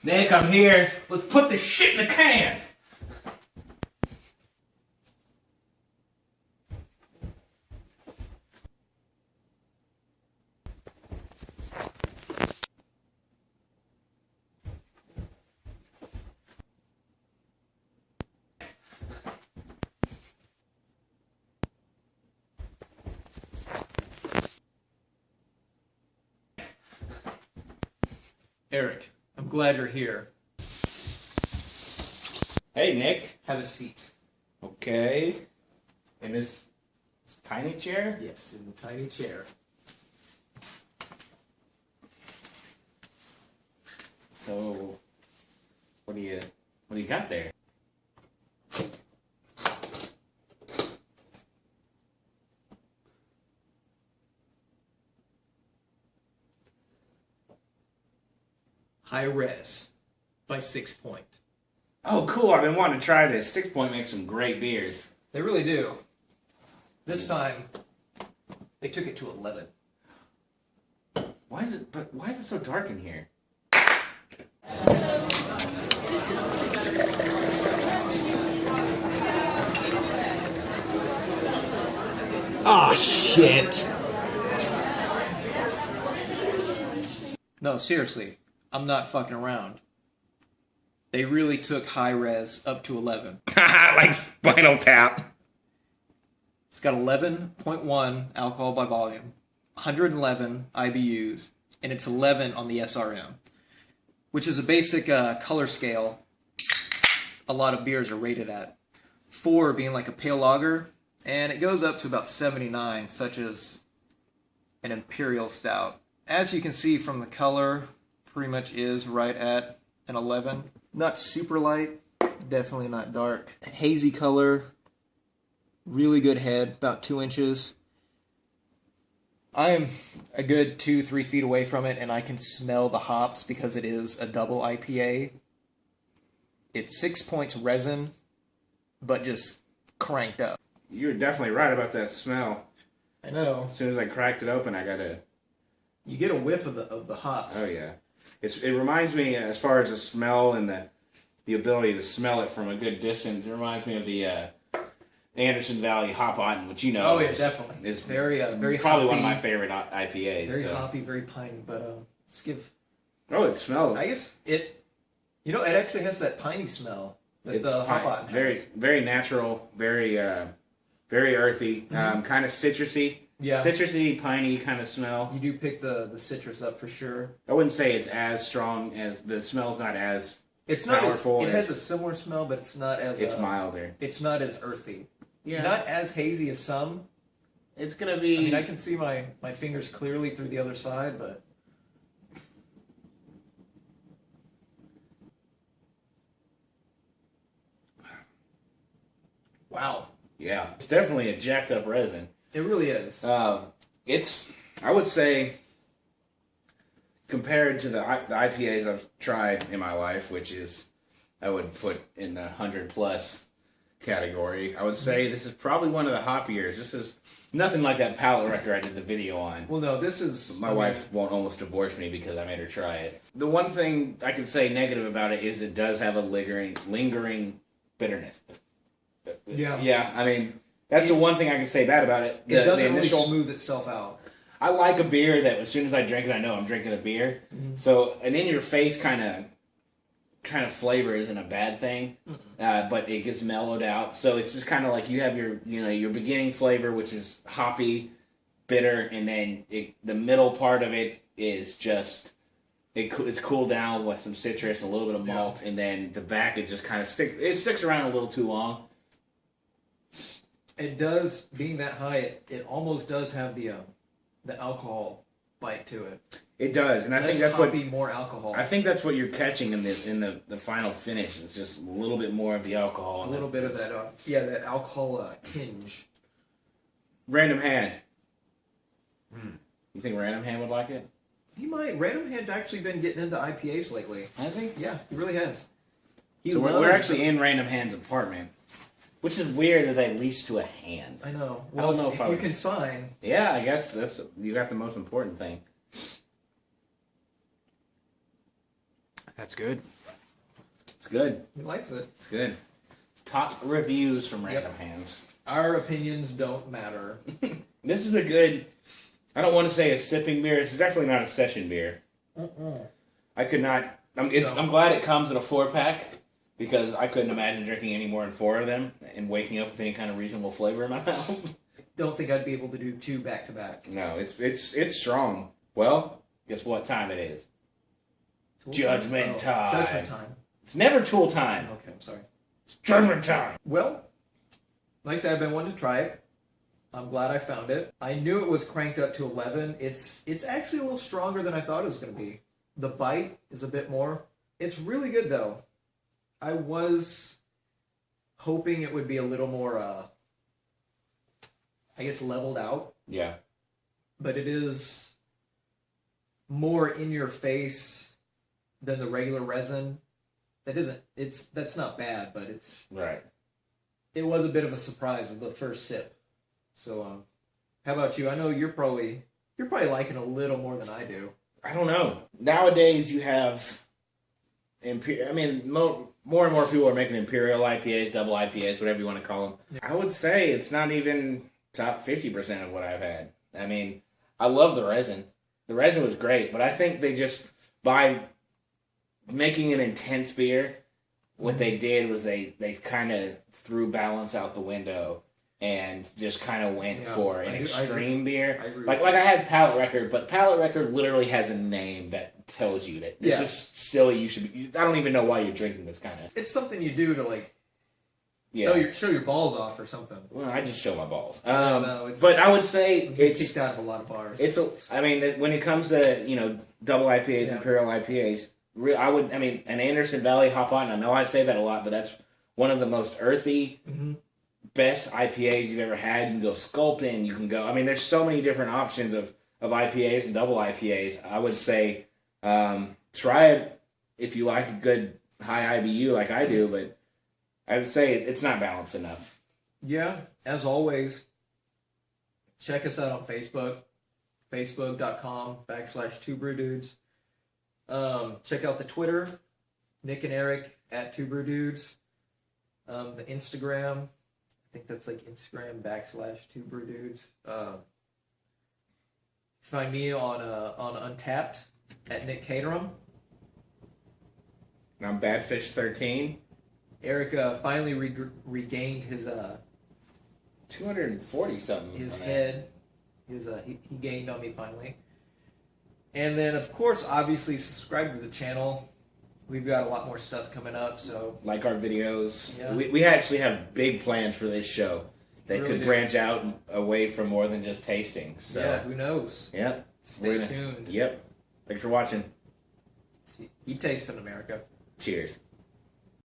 Nick, I'm here. Let's put this shit in the can. Eric, I'm glad you're here. Hey, Nick. Have a seat. Okay. In this tiny chair? Yes, in the tiny chair. So, what do you got there? High Res by 6 Point. Oh, cool. I've been wanting to try this. 6 Point makes some great beers. They really do. This time, they took it to 11. Why is it so dark in here? Ah, shit! No, seriously. I'm not fucking around. They really took high res up to 11. Like Spinal Tap. It's got 11.1 alcohol by volume, 111 IBUs, and it's 11 on the SRM, which is a basic color scale a lot of beers are rated at. 4 being like a pale lager, and it goes up to about 79, such as an Imperial Stout. As you can see from the color, pretty much is right at an 11. Not super light, definitely not dark. Hazy color, really good head, about 2 inches. I am a good 2-3 feet away from it, and I can smell the hops because it is a double IPA. It's 6 Point's resin, but just cranked up. You were definitely right about that smell. I know. As soon as I cracked it open, I got a... You get a whiff of the hops. Oh, yeah. It reminds me, as far as the smell and the ability to smell it from a good distance, it reminds me of the Anderson Valley Hop Otten, which you know. Oh, yeah, definitely. Is very probably hoppy, one of my favorite IPAs. Very hoppy, very piney, but let's give... Oh, it smells... I guess it... You know, it actually has that piney smell that the Hop Otten has. Very natural, very earthy, kind of citrusy. Yeah. Citrusy, piney kind of smell. You do pick the citrus up for sure. I wouldn't say it's as strong as... The smell's not as it's not powerful. It has a similar smell, but it's not as... It's milder. It's not as earthy. Yeah. Not as hazy as some. It's going to be... I mean, I can see my fingers clearly through the other side, but... Wow. Yeah. It's definitely a jacked up resin. It really is. It's, I would say, compared to the IPAs I've tried in my life, which is, I would put in the 100+ category, I would say this is probably one of the hoppiers. This is nothing like that palate wrecker I did the video on. Well, no, this is... My wife won't almost divorce me because I made her try it. The one thing I can say negative about it is it does have a lingering bitterness. Yeah. Yeah, I mean... That's the one thing I can say bad about it. It doesn't really smooth itself out. I like a beer that as soon as I drink it, I know I'm drinking a beer. Mm-hmm. So an in-your-face kind of flavor isn't a bad thing, but it gets mellowed out. So it's just kind of like you have your beginning flavor, which is hoppy, bitter, and then the middle part of it is just it's cooled down with some citrus, a little bit of malt, and then the back it just kind of sticks around a little too long. It does, being that high, it almost does have the alcohol bite to it. It does, and I think that's more alcohol. I think that's what you're catching in the final finish. It's just a little bit more of the alcohol. A little bit of that, that alcohol tinge. Random Hand. You think Random Hand would like it? He might. Random Hand's actually been getting into IPAs lately. Has he? Yeah, he really has. So we're actually in Random Hand's apartment. Which is weird that they lease to a hand. I know. Well, I don't know if you can sign. Yeah, I guess you got the most important thing. That's good. It's good. He likes it. It's good. Top reviews from Random Hands. Our opinions don't matter. This is a good, I don't want to say a sipping beer. This is definitely not a session beer. I could not, I'm glad it comes in a 4-pack because I couldn't imagine drinking any more than 4 of them and waking up with any kind of reasonable flavor in my mouth. Don't think I'd be able to do 2 back to back. No, it's strong. Well, guess what time it is? Judgment time. Judgment time. It's never tool time. Okay, I'm sorry. It's judgment time. Well, like I said, I've been wanting to try it. I'm glad I found it. I knew it was cranked up to 11. It's actually a little stronger than I thought it was going to be. The bite is a bit more. It's really good, though. I was hoping it would be a little more, I guess, leveled out. Yeah. But it is more in your face than the regular resin. That's not bad, but it's... Right. It was a bit of a surprise the first sip. So, how about you? I know you're probably liking a little more than I do. I don't know. Nowadays, you have, more and more people are making Imperial IPAs, double IPAs, whatever you want to call them. Yeah. I would say it's not even top 50% of what I've had. I mean, I love the resin. The resin was great, but I think they just, by making an intense beer, what they did was they kind of threw balance out the window and just kind of went for an extreme beer. Like I had Palate Record, but Palate Record literally has a name that tells you that this is silly. You should be, I don't even know why you're drinking this kind of. It's something you do to like show your balls off or something. Well, I just show my balls. No, but I would say it's kicked out of a lot of bars. When it comes to double IPAs, Imperial IPAs. An Anderson Valley Hop On, I know I say that a lot, but that's one of the most earthy, best IPAs you've ever had. You can go Sculpin, you can go, there's so many different options of IPAs and double IPAs. I would say try it if you like a good high IBU like I do, but I would say it's not balanced enough. Yeah, as always, check us out on Facebook, facebook.com/2brewdudes. Check out the Twitter, Nick and Eric at 2brewdudes. The Instagram, I think that's like Instagram /2brewdudes. Find me on Untapped at Nick Caterham. And I'm Badfish13. Eric finally regained his 240 something. His head. He gained on me finally. And then, of course, obviously, subscribe to the channel. We've got a lot more stuff coming up, so... Like our videos. Yeah. We actually have big plans for this show that could branch out away from more than just tasting. So. Yeah, who knows? Yep. Stay tuned. Yep. Thanks for watching. Eat taste in America. Cheers.